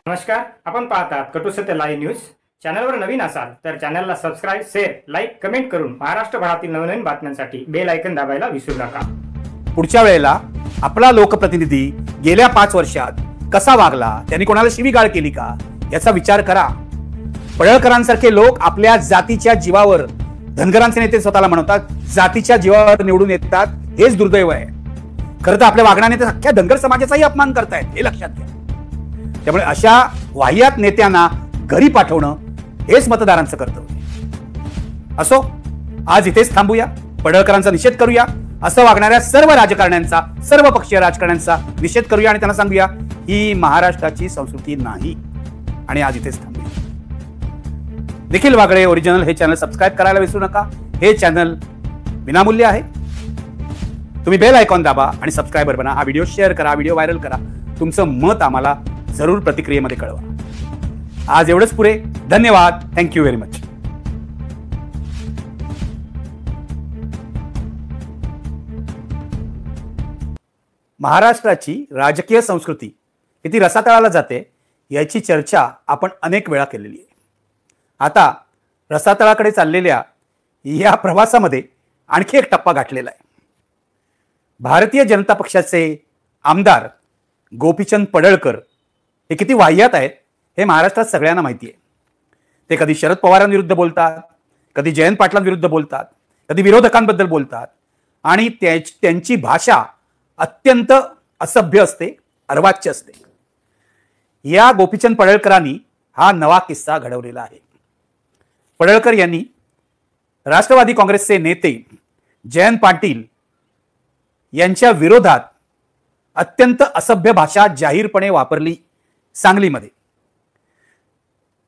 नमस्कार, आपण पाहतात कटू सत्य लाईव्ह न्यूज. चॅनलवर नवीन असाल तर चॅनलला सबस्क्राइब, शेअर, लाईक, कमेंट करून महाराष्ट्रभरातील नवनवीन बातम्यांसाठी बेल आयकॉन दाबायला विसरू नका. पुढच्या वेळेला आपला लोकप्रतिनिधी गेल्या 5 वर्षात कसा वागला, त्यांनी कोणाला शिवीगाळ केली का याचा विचार करा. पडळकरांसारखे लोक आपल्या जातीच्या जीवावर, धनगरांचे नेते स्वतःला म्हणतात, जातीच्या जीवावर निवडून येतात. हेच दुर्दैव आहे. खरं तर आपल्या वागण्याने ते अख्ख्या धनगर समाजाचाही अपमान करतायत, हे लक्षात घ्या. त्यामुळे अशा वाह्यात नेत्यांना घरी पाठवणं हेच मतदारांचं कर्तव्य. असो, आज इथेच थांबूया. पडळकरांचा निषेध करूया. असं वागणाऱ्या सर्व राजकारण्यांचा, सर्व पक्षीय राजकारण्यांचा निषेध करूया आणि त्यांना सांगूया ही महाराष्ट्राची संस्कृती नाही. आणि आज इथेच थांबूया. निखिल वागळे ओरिजिनल हे चॅनल सबस्क्राईब करायला विसरू नका. हे चॅनल विनामूल्य आहे. तुम्ही बेल आयकॉन दाबा आणि सबस्क्रायबर बना. हा व्हिडिओ शेअर करा, व्हिडिओ व्हायरल करा. तुमचं मत आम्हाला जरूर प्रतिक्रियेमध्ये कळवा. आज एवढंच पुरे. धन्यवाद. Thank you very much. महाराष्ट्राची राजकीय संस्कृती किती रसातळाला जाते याची चर्चा आपण अनेक वेळा केलेली आहे. आता रसातळाकडे चाललेल्या या प्रवासामध्ये आणखी एक टप्पा गाठलेला आहे. भारतीय जनता पक्षाचे आमदार गोपीचंद पडळकर हे किती वाह्यात आहेत हे महाराष्ट्रात सगळ्यांना माहिती आहे. ते कधी शरद पवारांविरुद्ध बोलतात, कधी जयंत पाटलांविरुद्ध बोलतात, कधी विरोधकांबद्दल बोलतात आणि त्यांची भाषा अत्यंत असभ्य असते, अर्वाच्य असते. या गोपीचंद पडळकरांनी हा नवा किस्सा घडवलेला आहे. पडळकर यांनी राष्ट्रवादी काँग्रेसचे नेते जयंत पाटील यांच्या विरोधात अत्यंत असभ्य भाषा जाहीरपणे वापरली सांगलीमध्ये.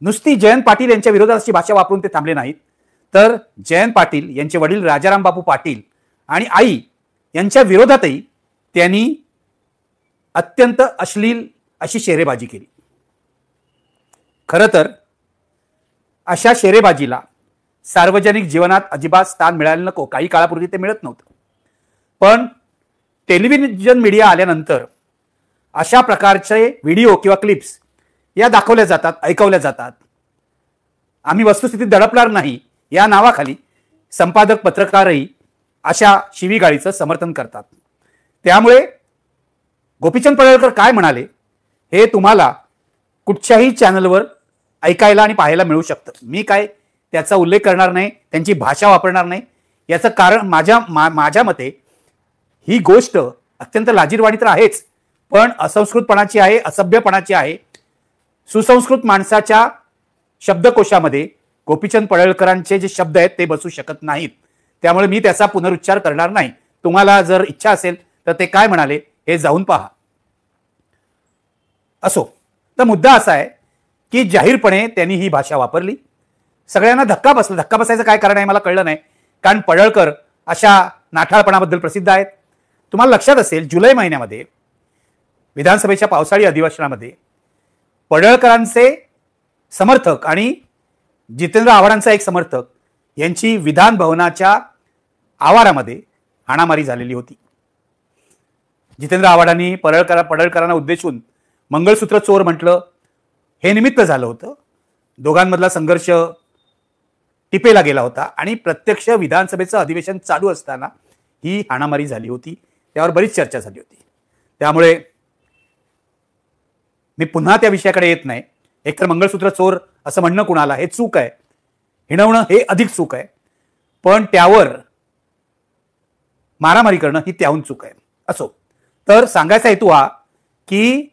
नुसती जयंत पाटील यांच्या विरोधात अशी भाषा वापरून ते थांबले नाहीत, तर जयंत पाटील यांचे वडील राजाराम बापू पाटील आणि आई यांच्या विरोधातही त्यांनी अत्यंत अश्लील अशी शेरेबाजी केली. खरं तर अशा शेरेबाजीला सार्वजनिक जीवनात अजिबात स्थान मिळालं नको. काही काळापूर्वी ते मिळत नव्हतं, पण टेलिव्हिजन मीडिया आल्यानंतर अशा प्रकारचे व्हिडिओ किंवा क्लिप्स या दाखवल्या जातात, ऐकवल्या जातात. आम्ही वस्तुस्थितीत दडपणार नाही या नावाखाली संपादक, पत्रकारही अशा शिवीगाळीचं समर्थन करतात. त्यामुळे गोपीचंद पडळकर काय म्हणाले हे तुम्हाला कुठच्याही चॅनलवर ऐकायला आणि पाहायला मिळू शकतं. मी काय त्याचा उल्लेख करणार नाही, त्यांची भाषा वापरणार नाही. याचं कारण माझ्या मते ही गोष्ट अत्यंत लाजिरवाणी तर आहेच, पण असंस्कृतपणाची आहे, असभ्यपणाची आहे. सुसंस्कृत माणसाच्या शब्दकोशामध्ये गोपीचंद पडळकरांचे जे शब्द आहेत ते बसू शकत नाहीत. त्यामुळे मी त्याचा पुनरुच्चार करणार नाही. तुम्हाला जर इच्छा असेल तर ते काय म्हणाले हे जाऊन पहा. असो, तर मुद्दा असा आहे की जाहीरपणे त्यांनी ही भाषा वापरली. सगळ्यांना धक्का बसला. धक्का बसायचं काय कारण आहे मला कळलं नाही, कारण पडळकर अशा नाठाळपणाबद्दल प्रसिद्ध आहेत. तुम्हाला लक्षात असेल, जुलै महिन्यामध्ये विधानसभेच्या पावसाळी अधिवेशनामध्ये पडळकरांचे समर्थक आणि जितेंद्र आव्हाडांचा एक समर्थक यांची विधान भवनाच्या आवारामध्ये हाणामारी झालेली होती. जितेंद्र आव्हाडांनी पडळकरांना उद्देशून मंगळसूत्र चोर म्हटलं. हे निमित्त झालं होतं. दोघांमधला संघर्ष टिपेला गेला होता आणि प्रत्यक्ष विधानसभेचं अधिवेशन चालू असताना ही हाणामारी झाली होती. त्यावर बरीच चर्चा झाली होती. त्यामुळे मी पुन्हा त्या विषयाकडे येत नाही. एकतर मंगळसूत्र चोर असं म्हणणं कुणाला हे चूक आहे, हिणवणं हे अधिक चूक आहे, पण त्यावर मारामारी करणं ही त्याहून चूक आहे. असो, तर सांगायचा हेतू हा की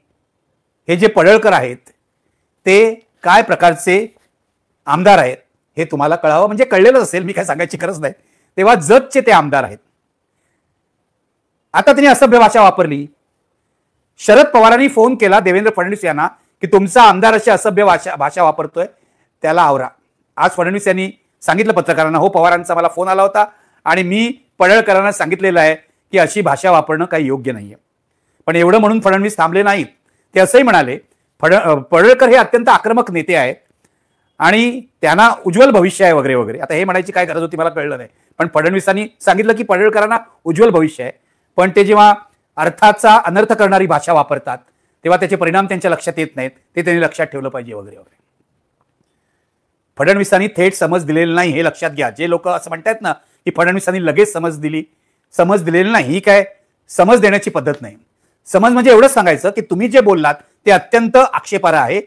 हे जे पडळकर आहेत ते काय प्रकारचे आमदार आहेत हे तुम्हाला कळावं. म्हणजे कळलेलंच असेल, मी काय सांगायची गरज नाही. तेव्हा जतचे ते आमदार आहेत. आता त्यांनी असभ्य भाषा वापरली. शरद पवारांनी फोन केला देवेंद्र फडणवीस यांना की तुमचा आमदार अशी असभ्य भाषा वापरतोय, त्याला आवरा. आज फडणवीस यांनी सांगितलं पत्रकारांना, हो पवारांचा मला फोन आला होता आणि मी पडळकरांना सांगितलेलं आहे की अशी भाषा वापरणं काही योग्य नाहीये. पण एवढं म्हणून फडणवीस थांबले नाहीत. ते असंही म्हणाले, पडळकर हे अत्यंत आक्रमक नेते आहेत आणि त्यांना उज्ज्वल भविष्य आहे वगैरे वगैरे. आता हे म्हणायची काय गरज होती मला कळलं नाही, पण फडणवीसांनी सांगितलं की पडळकरांना उज्ज्वल भविष्य आहे. पण ते जेव्हा अर्थाचा अनर्थ करणारी भाषा वापरतात तेव्हा त्याचे परिणाम त्यांच्या लक्षात येत नाहीत, ते त्यांनी लक्षात ठेवलं पाहिजे वगैरे वगैरे. फडणवीसांनी थेट समज दिलेली नाही हे लक्षात घ्या. जे लोक असं म्हणतात ना की फडणवीसांनी लगेच समज दिलेली नाही, ही काय समज देण्याची पद्धत नाही. समज म्हणजे एवढंच सांगायचं की तुम्ही जे बोललात ते अत्यंत आक्षेपार्ह आहे,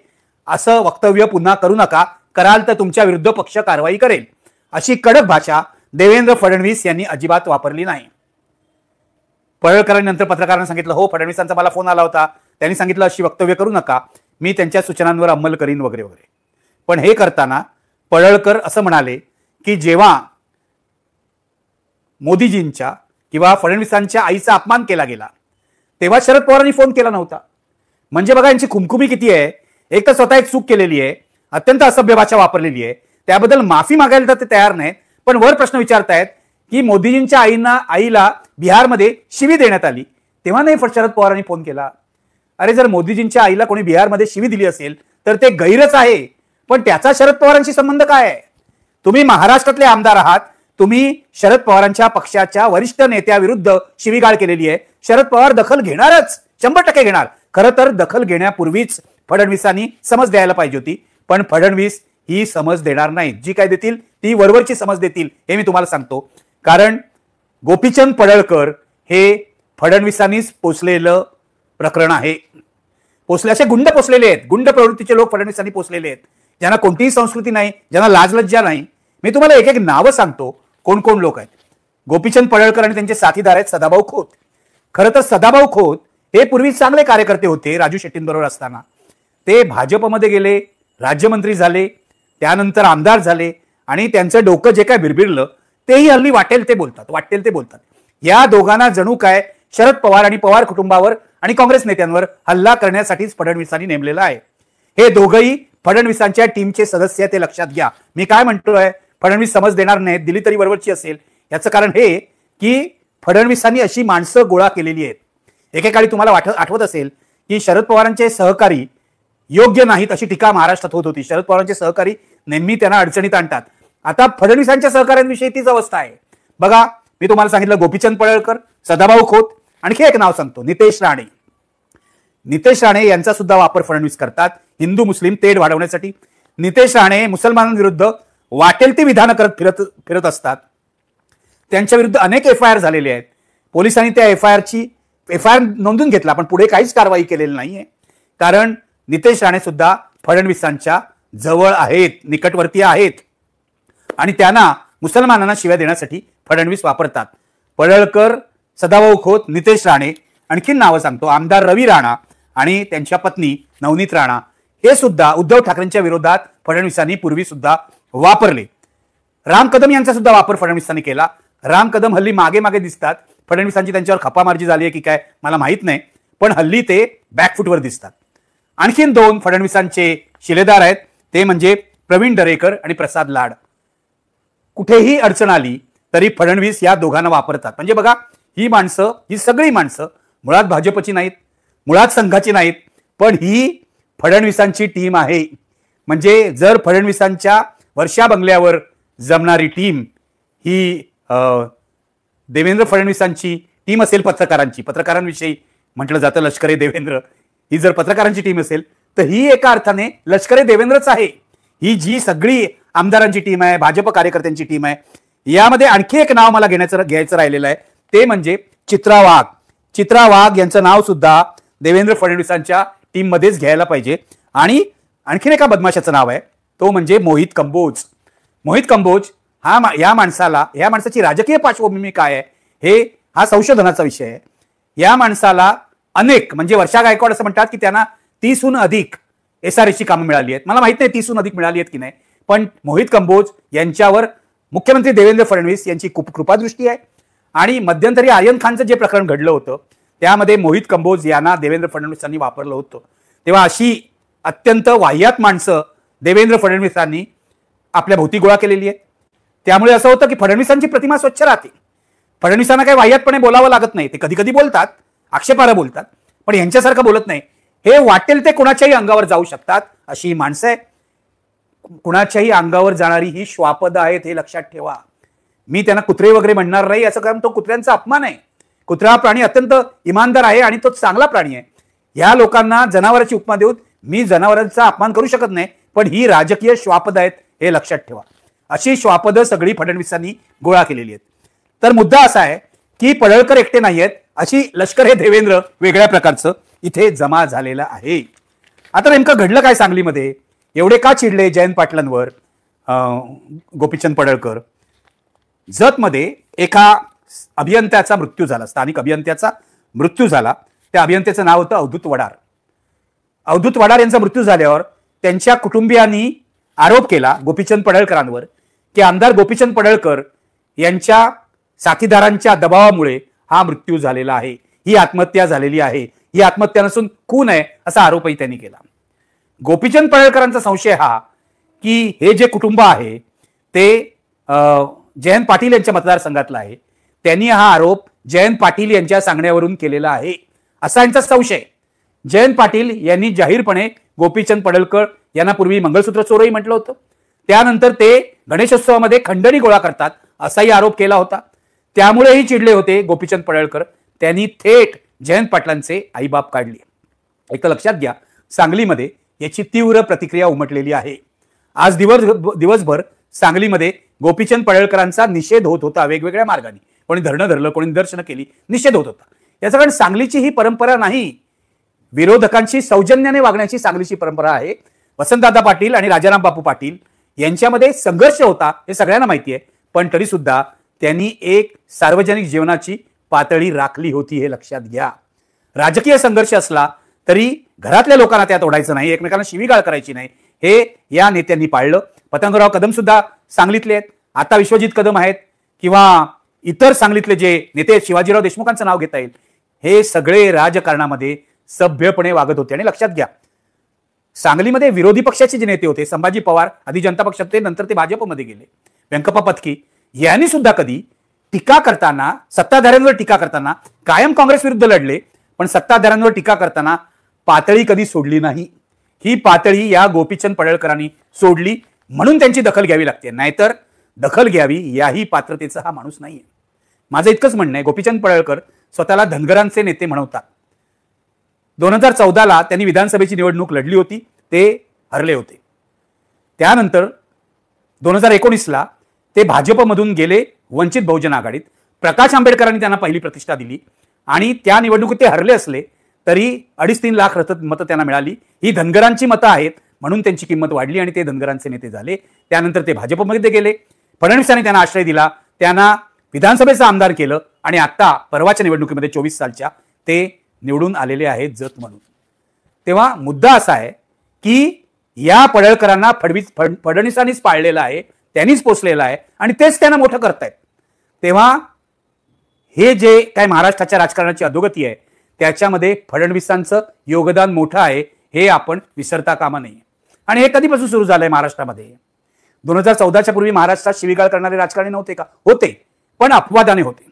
असं वक्तव्य पुन्हा करू नका, कराल तर तुमच्या विरुद्ध पक्ष कारवाई करेल, अशी कडक भाषा देवेंद्र फडणवीस यांनी अजिबात वापरली नाही. पडळकरांनी नंतर पत्रकारांना सांगितलं, हो फडणवीसांचा मला फोन आला होता, त्यांनी सांगितलं अशी वक्तव्य करू नका, मी त्यांच्या सूचनांवर अंमल करीन वगैरे वगैरे. पण हे करताना पडळकर असं म्हणाले की जेव्हा मोदीजींच्या किंवा फडणवीसांच्या आईचा अपमान केला गेला तेव्हा शरद पवारांनी फोन केला नव्हता. म्हणजे बघा यांची खुमखुमी किती आहे. एक तर स्वतः एक चूक केलेली आहे, अत्यंत असभ्य भाषा वापरलेली आहे, त्याबद्दल माफी मागायला तर ते तयार नाहीत, पण वर प्रश्न विचारतायत की मोदीजींच्या आईला बिहारमध्ये शिवी देण्यात आली तेव्हा नाही शरद पवारांनी फोन केला. अरे जर मोदीजींच्या आईला कोणी बिहारमध्ये शिवी दिली असेल तर ते गैरच आहे, पण त्याचा शरद पवारांशी संबंध काय आहे. तुम्ही महाराष्ट्रातले आमदार आहात, तुम्ही शरद पवारांच्या पक्षाच्या वरिष्ठ नेत्याविरुद्ध शिवीगाळ केलेली आहे. शरद पवार दखल घेणारच, 100% घेणार. खरं तर दखल घेण्यापूर्वीच फडणवीसांनी समज द्यायला पाहिजे होती, पण फडणवीस ही समज देणार नाहीत. जी काय देतील ती वरवरची समज देतील हे मी तुम्हाला सांगतो. कारण गोपीचंद पडळकर हे फडणवीसांनीच पोचलेलं प्रकरण आहे. असे गुंड पोचलेले आहेत, गुंड प्रवृत्तीचे लोक फडणवीसांनी पोचलेले आहेत, ज्यांना कोणतीही संस्कृती नाही, ज्यांना लाजलज्जा नाही. मी तुम्हाला एक एक नावं सांगतो कोण कोण लोक आहेत. गोपीचंद पडळकर आणि त्यांचे साथीदार आहेत सदाभाऊ खोत. खरं तर सदाभाऊ खोत हे पूर्वी चांगले कार्यकर्ते होते. राजू शेट्टींबरोबर असताना ते भाजपमध्ये गेले, राज्यमंत्री झाले, त्यानंतर आमदार झाले आणि त्यांचं डोकं जे काय बिरबिरलं तेही हल्ली वाटेल ते बोलतात. या दोघांना जणू काय शरद पवार आणि पवार कुटुंबावर आणि काँग्रेस नेत्यांवर हल्ला करण्यासाठीच फडणवीसांनी नेमलेला आहे. हे दोघंही फडणवीसांच्या टीमचे सदस्य ते लक्षात घ्या. मी काय म्हणतोय, फडणवीस समज देणार नाहीत, दिली तरी वरवरची असेल. याचं कारण हे की फडणवीसांनी अशी माणसं गोळा केलेली आहेत. एकेकाळी तुम्हाला आठवत असेल की शरद पवारांचे सहकारी योग्य नाहीत अशी टीका महाराष्ट्रात होत होती. शरद पवारांचे सहकारी नेहमी त्यांना अडचणीत आणतात. आता फडणवीसांच्या सहकाऱ्यांविषयी तीच अवस्था आहे. बघा मी तुम्हाला सांगितलं गोपीचंद पडळकर, सदाभाऊ खोत, आणखी एक नाव सांगतो नितेश राणे. नितेश राणे यांचा सुद्धा वापर फडणवीस करतात हिंदू मुस्लिम तेढ वाढवण्यासाठी. नितेश राणे मुसलमानांविरुद्ध वाटेल ती विधानं करत फिरत असतात. त्यांच्या विरुद्ध अनेक FIR झालेले आहेत. पोलिसांनी त्या FIR नोंदून घेतला, पण पुढे काहीच कारवाई केलेली नाहीये. कारण नितेश राणे सुद्धा फडणवीसांच्या जवळ आहेत, निकटवर्तीय आहेत आणि त्यांना मुसलमानांना शिव्या देण्यासाठी फडणवीस वापरतात. पडळकर, सदाभाऊ खोत, नितेश राणे, आणखीन नावं सांगतो आमदार रवी राणा आणि त्यांच्या पत्नी नवनीत राणा, हे सुद्धा उद्धव ठाकरेंच्या विरोधात फडणवीसांनी पूर्वी सुद्धा वापरले. राम कदम यांचा सुद्धा वापर फडणवीसांनी केला. राम कदम हल्ली मागे मागे दिसतात. फडणवीसांची त्यांच्यावर खपामार्जी झाली आहे की काय मला माहित नाही, पण हल्ली ते बॅकफुटवर दिसतात. आणखीन दोन फडणवीसांचे शिलेदार आहेत, ते म्हणजे प्रवीण दरेकर आणि प्रसाद लाड. कुठेही अडचण आली तरी फडणवीस या दोघांना वापरतात. म्हणजे बघा ही सगळी माणसं मुळात भाजपची नाहीत, मुळात संघाची नाहीत, पण ही फडणवीसांची टीम आहे. म्हणजे जर फडणवीसांच्या वर्षा बंगल्यावर जमणारी टीम ही देवेंद्र फडणवीसांची टीम असेल, पत्रकारांविषयी म्हटलं जातं लष्करे देवेंद्र, ही जर पत्रकारांची टीम असेल तर ही एका अर्थाने लष्करे देवेंद्रच आहे. ही जी सगळी आमदारांची टीम आहे, भाजप कार्यकर्त्यांची टीम आहे. यामध्ये आणखी एक नाव मला घ्यायचं राहिलेलं आहे, ते म्हणजे चित्रा वाघ. चित्रा वाघ यांचं नाव सुद्धा देवेंद्र फडणवीसांच्या टीम मध्येच घ्यायला पाहिजे. आणि आणखीन एका बदमाशाचं नाव आहे, तो म्हणजे मोहित कंबोज. मोहित कंबोज या माणसाची राजकीय पार्श्वभूमी काय आहे हा संशोधनाचा विषय आहे. या माणसाला अनेक म्हणजे वर्षा गायकवाड असं म्हणतात की त्यांना 30हून अधिक SRSची कामं मिळाली आहेत. मला माहित नाही 30हून अधिक मिळाली आहेत की नाही, पण मोहित कंबोज यांच्यावर मुख्यमंत्री देवेंद्र फडणवीस यांची कृपादृष्टी आहे. आणि मध्यंतरी आर्यन खानचं जे प्रकरण घडलं होतं त्यामध्ये मोहित कंबोज यांना देवेंद्र फडणवीसांनी वापरलं होतं. तेव्हा अशी अत्यंत वाह्यात माणसं देवेंद्र फडणवीसांनी आपल्या भोवती गोळा केलेली आहे. त्यामुळे असं होतं की फडणवीसांची प्रतिमा स्वच्छ राहते. फडणवीसांना काही वाह्यातपणे बोलावं लागत नाही. ते कधी कधी बोलतात, आक्षेपार्ह बोलतात, पण यांच्यासारखं बोलत नाही. हे वाटेल ते कोणाच्याही अंगावर जाऊ शकतात अशी माणसं आहे. कुणाच्याही अंगावर जाणारी ही श्वापद आहेत, हे लक्षात ठेवा. मी त्यांना कुत्रे वगैरे म्हणणार नाही, याचं कारण तो कुत्र्यांचा अपमान आहे. कुत्रा प्राणी अत्यंत इमानदार आहे आणि तो चांगला प्राणी आहे. ह्या लोकांना जनावरांची उपमा देऊन मी जनावरांचा अपमान करू शकत नाही, पण ही राजकीय श्वापद आहेत हे लक्षात ठेवा. अशी श्वापदं सगळी फडणवीसांनी गोळा केलेली आहेत. तर मुद्दा असा आहे की पडळकर एकटे नाही आहेत, अशी लष्कर हे देवेंद्र वेगळ्या प्रकारचं इथे जमा झालेलं आहे. आता नेमकं घडलं काय सांगलीमध्ये? एवढे का चिडले जयंत पाटलांवर गोपीचंद पडळकर? जतमध्ये एका अभियंत्याचा मृत्यू झाला, स्थानिक अभियंत्याचा मृत्यू झाला. त्या अभियंत्याचं नाव होतं अवधूत वडार. अवधूत वडार यांचा मृत्यू झाल्यावर त्यांच्या कुटुंबियांनी आरोप केला गोपीचंद पडळकरांवर की आमदार गोपीचंद पडळकर यांच्या साथीदारांच्या दबावामुळे हा मृत्यू झालेला आहे, ही आत्महत्या झालेली आहे, ही आत्महत्या नसून खून आहे असा आरोपही त्यांनी केला. गोपीचंद पडळकरांचा संशय हा की हे जे कुटुंब आहे ते जयंत पाटील यांच्या मतदारसंघातलं आहे, त्यांनी हा आरोप जयंत पाटील यांच्या सांगण्यावरून केलेला आहे असा यांचा संशय. जयंत पाटील यांनी जाहीरपणे गोपीचंद पडळकर यांना पूर्वी मंगळसूत्र चोरही म्हटलं होतं. त्यानंतर ते गणेशोत्सवामध्ये खंडणी गोळा करतात असाही आरोप केला होता. त्यामुळेही चिडले होते गोपीचंद पडळकर. त्यांनी थेट जयंत पाटलांचे आईबाप काढले. एक लक्षात घ्या, सांगलीमध्ये याची तीव्र प्रतिक्रिया उमटलेली आहे. आज दिवसभर सांगलीमध्ये गोपीचंद पडळकरांचा निषेध होत होता वेगवेगळ्या मार्गाने. कोणी धरणं धरलं, कोणी निदर्शनं केली, निषेध होत होता. याचं कारण सांगलीची ही परंपरा नाही, विरोधकांशी सौजन्याने वागण्याची सांगलीची परंपरा आहे. वसंतदादा पाटील आणि राजाराम बापू पाटील यांच्यामध्ये संघर्ष होता हे सगळ्यांना माहिती आहे, पण तरी सुद्धा त्यांनी एक सार्वजनिक जीवनाची पातळी राखली होती हे लक्षात घ्या. राजकीय संघर्ष असला तरी घरातल्या लोकांना त्यात ओढायचं नाही, एकमेकांना शिवीगाळ करायची नाही, हे या नेत्यांनी पाळलं. पतंगराव कदम सुद्धा सांगलीतले आहेत, आता विश्वजित कदम आहेत किंवा इतर सांगलीतले जे नेते शिवाजीराव देशमुखांचं नाव घेता येईल, हे सगळे राजकारणामध्ये सभ्यपणे वागत होते. आणि लक्षात घ्या, सांगलीमध्ये विरोधी पक्षाचे जे नेते होते, संभाजी पवार आधी जनता पक्षात होते, नंतर ते भाजपमध्ये गेले, व्यंकप्पा पत्की, यांनी सुद्धा कधी टीका करताना, सत्ताधाऱ्यांवर टीका करताना कायम काँग्रेस विरुद्ध लढले, पण सत्ताधाऱ्यांवर टीका करताना पातळी कधी सोडली नाही. ही पातळी या गोपीचंद पडळकरांनी सोडली, म्हणून त्यांची दखल घ्यावी लागते. नाहीतर दखल घ्यावी याही पात्रतेचा हा माणूस नाहीये. माझं इतकंच म्हणणं आहे, गोपीचंद पडळकर स्वतःला धनगरांचे नेते म्हणवतात. 2014ला त्यांनी विधानसभेची निवडणूक लढली होती, ते हरले होते. त्यानंतर 2019ला ते भाजपमधून गेले वंचित बहुजन आघाडीत. प्रकाश आंबेडकरांनी त्यांना पहिली प्रतिष्ठा दिली आणि त्या निवडणुकीत ते हरले असले तरी 2.5-3 लाख मतं त्यांना मिळाली. ही धनगरांची मतं आहेत म्हणून त्यांची किंमत वाढली आणि ते धनगरांचे नेते झाले. त्यानंतर ते भाजपमध्ये गेले, फडणवीसांनी त्यांना आश्रय दिला, त्यांना विधानसभेचा आमदार केलं आणि आता परवाच्या निवडणुकीमध्ये 24 सालच्या ते निवडून आलेले आहेत जत म्हणून. तेव्हा मुद्दा असा आहे की या पडळकरांना फडणवीसांनीच पाळलेला आहे, त्यांनीच पोचलेला आहे आणि तेच त्यांना मोठं करतायत. तेव्हा हे जे काय महाराष्ट्राच्या राजकारणाची अधोगती आहे त्याच्यामध्ये फडणवीसांचं योगदान मोठं आहे, हे आपण विसरता कामा नये. आणि हे कधीपासून सुरू झालंय महाराष्ट्रामध्ये? 2014च्या पूर्वी महाराष्ट्रात शिवीगाळ करणारे राजकारणी नव्हते का? होते, पण अपवादाने होते.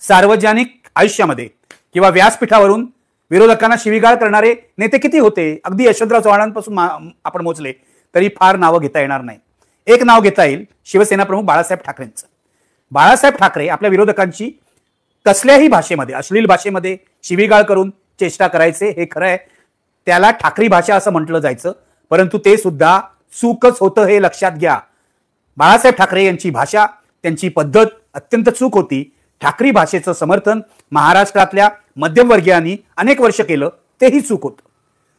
सार्वजनिक आयुष्यामध्ये किंवा व्यासपीठावरून विरोधकांना शिवीगाळ करणारे नेते किती होते? अगदी यशवंतराव चव्हाणांपासून आपण मोजले तरी फार नावं घेता येणार नाही. एक नाव घेता येईल, शिवसेना प्रमुख बाळासाहेब ठाकरेंचं. बाळासाहेब ठाकरे आपल्या विरोधकांची कसल्याही भाषेमध्ये, अश्लील भाषेमध्ये शिवीगाळ करून चेष्टा करायचे, हे खरं आहे. त्याला ठाकरी भाषा असं म्हटलं जायचं, परंतु ते सुद्धा चूकच होतं हे लक्षात घ्या. बाळासाहेब ठाकरे यांची भाषा, त्यांची पद्धत अत्यंत चूक होती. ठाकरी भाषेचं समर्थन महाराष्ट्रातल्या मध्यमवर्गीयांनी अनेक वर्ष केलं, तेही चूक होतं.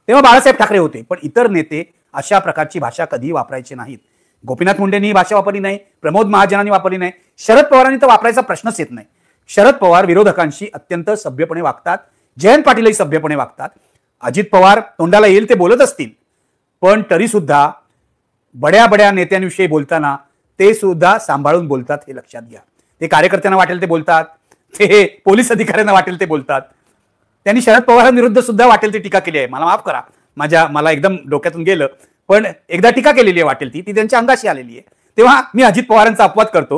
तेव्हा बाळासाहेब ठाकरे होते, पण इतर नेते अशा प्रकारची भाषा कधी वापरायची नाहीत. गोपीनाथ मुंडेंनी ही भाषा वापरली नाही, प्रमोद महाजनांनी वापरली नाही, शरद पवारांनी तर वापरायचा प्रश्नच येत नाही. शरद पवार विरोधकांशी अत्यंत सभ्यपणे वागतात, जयंत पाटीलही सभ्यपणे वागतात. अजित पवार तोंडाला येईल ते बोलत असतील, पण तरी सुद्धा बड्या बड्या नेत्यांविषयी बोलताना ते सुद्धा सांभाळून बोलतात, हे लक्षात घ्या. ते कार्यकर्त्यांना वाटेल ते बोलतात, ते पोलीस अधिकाऱ्यांना वाटेल ते बोलतात. त्यांनी शरद पवारांविरुद्ध सुद्धा वाटेल ती टीका केली आहे. मला माफ करा, मला एकदम डोक्यातून गेलं, पण एकदा टीका केलेली आहे वाटेल ती त्यांच्या अंगाशी आलेली आहे. तेव्हा मी अजित पवारांचा अपवाद करतो,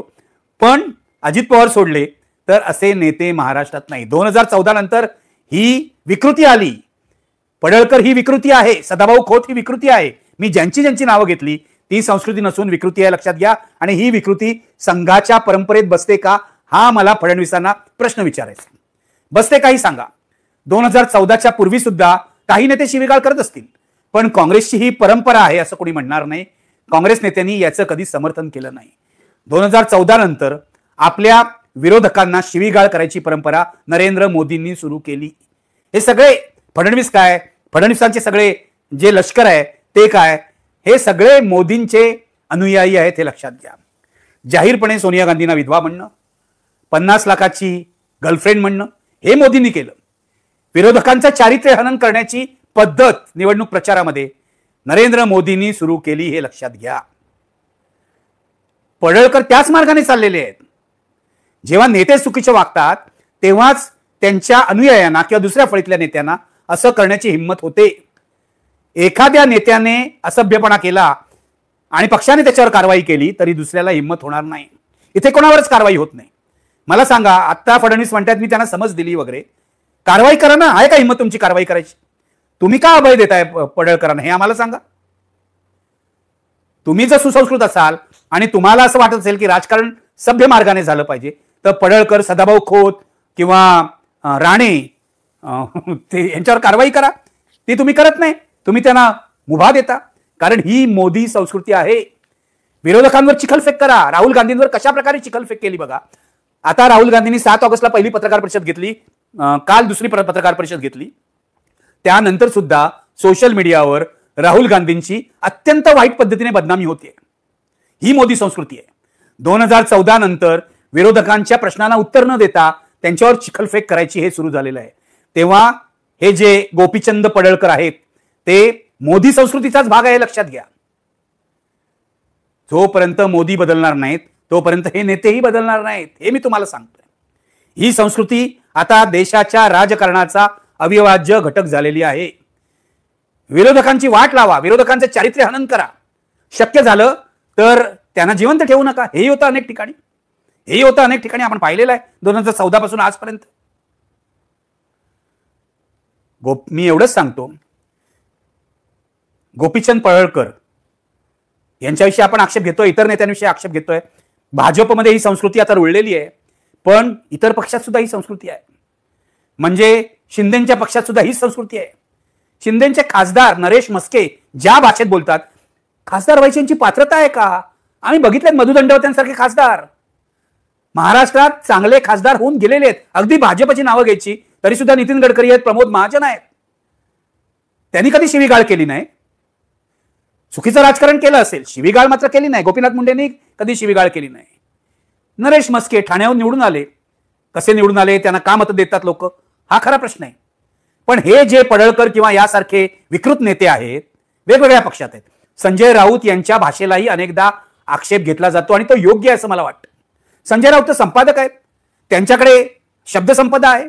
पण अजित पवार सोडले तर असे नेते महाराष्ट्रात नाही. 2014 नंतर ही विकृती आली. पडळकर ही विकृती आहे, सदाभाऊ खोत ही विकृती आहे. मी ज्यांची नावं घेतली ती संस्कृती नसून विकृती आहे, लक्षात घ्या. आणि ही विकृती संघाच्या परंपरेत बसते का, हा मला फडणवीसांना प्रश्न विचारायचा. बसते काही सांगा. 2014च्या पूर्वी सुद्धा काही नेते शिवीगाळ करत असतील, पण काँग्रेसची ही परंपरा आहे असं कोणी म्हणणार नाही. काँग्रेस नेत्यांनी याचं कधी समर्थन केलं नाही. 2014 नंतर आपल्या विरोधकांना शिवीगाळ करायची परंपरा नरेंद्र मोदींनी सुरू केली. हे सगळे फडणवीस काय, फडणवीसांचे सगळे जे लष्कर आहे ते काय, हे सगळे मोदींचे अनुयायी आहेत हे लक्षात घ्या. जाहीरपणे सोनिया गांधींना विधवा म्हणणं, 50 लाखाची गर्लफ्रेंड म्हणणं हे मोदींनी केलं. विरोधकांचं चारित्र्य हनन करण्याची पद्धत निवडणूक प्रचारामध्ये नरेंद्र मोदींनी सुरू केली हे लक्षात घ्या. पडळकर त्याच मार्गाने चाललेले आहेत. जेव्हा नेते चुकीचे वागतात तेव्हाच त्यांच्या अनुयायांना किंवा दुसऱ्या फळीतल्या नेत्यांना असं करण्याची हिंमत होते. एखाद्या नेत्याने असभ्यपणा केला आणि पक्षाने त्याच्यावर कारवाई केली तरी दुसऱ्याला हिंमत होणार नाही. इथे कोणावरच कारवाई होत नाही. मला सांगा, आता फडणवीस म्हणतात मी त्यांना समज दिली वगैरे, कारवाई करा ना. आहे का हिंमत तुमची कारवाई करायची? तुम्ही का अभय देताय पडळकरांना हे आम्हाला सांगा. तुम्ही जर सुसंस्कृत असाल आणि तुम्हाला असं वाटत असेल की राजकारण सभ्य मार्गाने झालं पाहिजे तर पडळकर, सदाभाऊ खोत किंवा राणे ते यांच्यावर कारवाई करा. ती तुम्ही करत नाही. तुम्ही त्यांना मुभा देता. कारण ही मोदी संस्कृती आहे. विरोधकांवर चिखलफेक करा. राहुल गांधींवर कशा प्रकारे चिखलफेक केली बघा. आता राहुल गांधींनी 7 ऑगस्टला पहिली पत्रकार परिषद घेतली, काल दुसरी पत्रकार परिषद घेतली. त्यानंतर सुद्धा सोशल मीडियावर राहुल गांधींची अत्यंत वाईट पद्धतीने बदनामी होते. ही मोदी संस्कृती आहे. 2014 नंतर विरोधकांच्या प्रश्नांना उत्तर न देता त्यांच्यावर चिखलफेक करायची हे सुरू झालेलं आहे. तेव्हा हे जे गोपीचंद पडळकर आहेत ते मोदी संस्कृतीचाच भाग आहे, लक्षात घ्या. जोपर्यंत मोदी बदलणार नाहीत तोपर्यंत हे नेतेही बदलणार नाहीत, हे मी तुम्हाला सांगतोय. ही संस्कृती आता देशाच्या राजकारणाचा अविभाज्य घटक झालेली आहे. विरोधकांची वाट लावा, विरोधकांचे चारित्र्य हनन करा. शक्य झालं तर त्यांना जिवंत ठेवू नका. हेही होतं अनेक ठिकाणी, आपण पाहिलेलं आहे 2014 पासून आजपर्यंत. मी एवढंच सांगतो, गोपीचंद पडळकर यांच्याविषयी आपण आक्षेप घेतोय, इतर नेत्यांविषयी आक्षेप घेतोय. भाजपमध्ये ही संस्कृती आता रुळलेली आहे, पण इतर पक्षात सुद्धा ही संस्कृती आहे. म्हणजे शिंदेच्या पक्षात सुद्धा ही संस्कृती आहे. शिंदेचे खासदार नरेश म्हस्के ज्या भाषेत बोलतात, खासदार व्हायची यांची पात्रता आहे का? आम्ही बघितलेत मधु दंडवत्यांसारखे खासदार महाराष्ट्रात चांगले खासदार होऊन गेलेले आहेत. अगदी भाजपची नावं घ्यायची तरी सुद्धा नितीन गडकरी आहेत, प्रमोद महाजन आहेत. त्यांनी कधी शिवीगाळ केली नाही. चुकीचं राजकारण केलं असेल, शिवीगाळ मात्र केली नाही. गोपीनाथ मुंडेंनी कधी शिवीगाळ केली नाही. नरेश म्हस्के ठाण्याहून निवडून आले. कसे निवडून आले, त्यांना का मतं देतात लोक, हा खरा प्रश्न आहे. पण हे जे पडळकर किंवा यासारखे विकृत नेते आहेत, वेगवेगळ्या पक्षात आहेत. संजय राऊत यांच्या भाषेलाही अनेकदा आक्षेप घेतला जातो आणि तो योग्य आहे असं मला वाटतं. संजय राऊत तर संपादक आहेत, त्यांच्याकडे शब्दसंपदा आहे.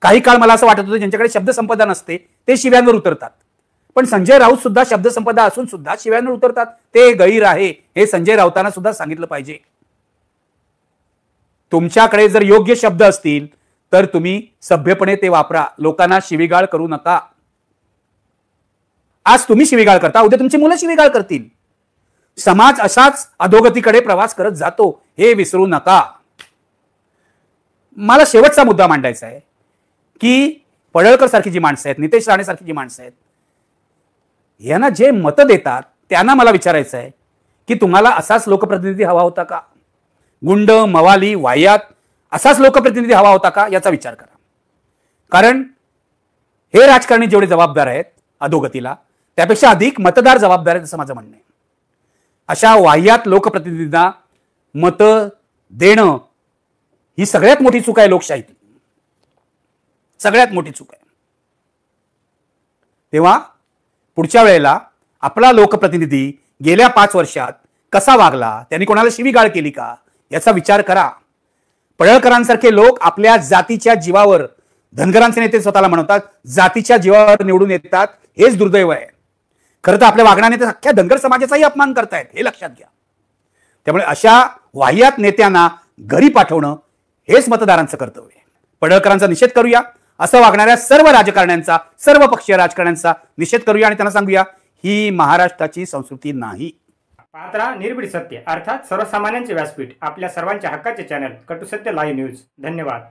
काही काळ मला असं वाटत होतं ज्यांच्याकडे शब्दसंपदा नसते ते शिव्यांवर उतरतात, पण संजय राऊत सुद्धा शब्दसंपदा असून सुद्धा शिव्यांवर उतरतात. ते गैर आहे हे संजय राऊतांना सुद्धा सांगितलं पाहिजे. तुमच्याकडे जर योग्य शब्द असतील तर तुम्ही सभ्यपणे ते वापरा. लोकांना शिवीगाळ करू नका. आज तुम्ही शिवीगाळ करता, उद्या तुमची मुलं शिवीगाळ करतील. समाज असाच अधोगतीकडे प्रवास करत जातो, हे विसरू नका. मला शेवटचा मुद्दा मांडायचा आहे की पडळकर सारखी जी माणसं आहेत, नितेश राणे सारखी जी माणसं आहेत, यांना जे मतं देतात त्यांना मला विचारायचं आहे की तुम्हाला असाच लोकप्रतिनिधी हवा होता का? गुंड, मवाली, वाह्यात असाच लोकप्रतिनिधी हवा होता का? याचा विचार करा. कारण हे राजकारणी जेवढे जबाबदार आहेत अधोगतीला, त्यापेक्षा अधिक मतदार जबाबदार आहेत असं माझं म्हणणं आहे. अशा वाह्यात लोकप्रतिनिधींना मतं देणं ही सगळ्यात मोठी चूक आहे लोकशाहीत, सगळ्यात मोठी चूक आहे. तेव्हा पुढच्या वेळेला आपला लोकप्रतिनिधी गेल्या 5 वर्षात कसा वागला, त्यांनी कोणाला शिवीगाळ केली का, याचा विचार करा. पडळकरांसारखे लोक आपल्या जातीच्या जीवावर, धनगरांचे नेते स्वतःला म्हणतात, जातीच्या जीवावर निवडून येतात, हेच दुर्दैव आहे. खरं तर आपल्या वागण्याने तर अख्ख्या धनगर समाजाचाही अपमान करतायत, हे लक्षात घ्या. त्यामुळे अशा वाह्यात नेत्यांना घरी पाठवणं हेच मतदारांचं कर्तव्य आहे. पडळकरांचा निषेध करूया. असं वागणाऱ्या सर्व राजकारण्यांचा, सर्व पक्षीय राजकारण्यांचा निषेध करूया आणि त्यांना सांगूया ही महाराष्ट्राची संस्कृती नाही. पात्रा निर्भीड सत्य अर्थात सर्वसामान्यांचे व्यासपीठ, आपल्या सर्वांच्या हक्काचे चॅनल कटू सत्य लाईव्ह न्यूज. धन्यवाद.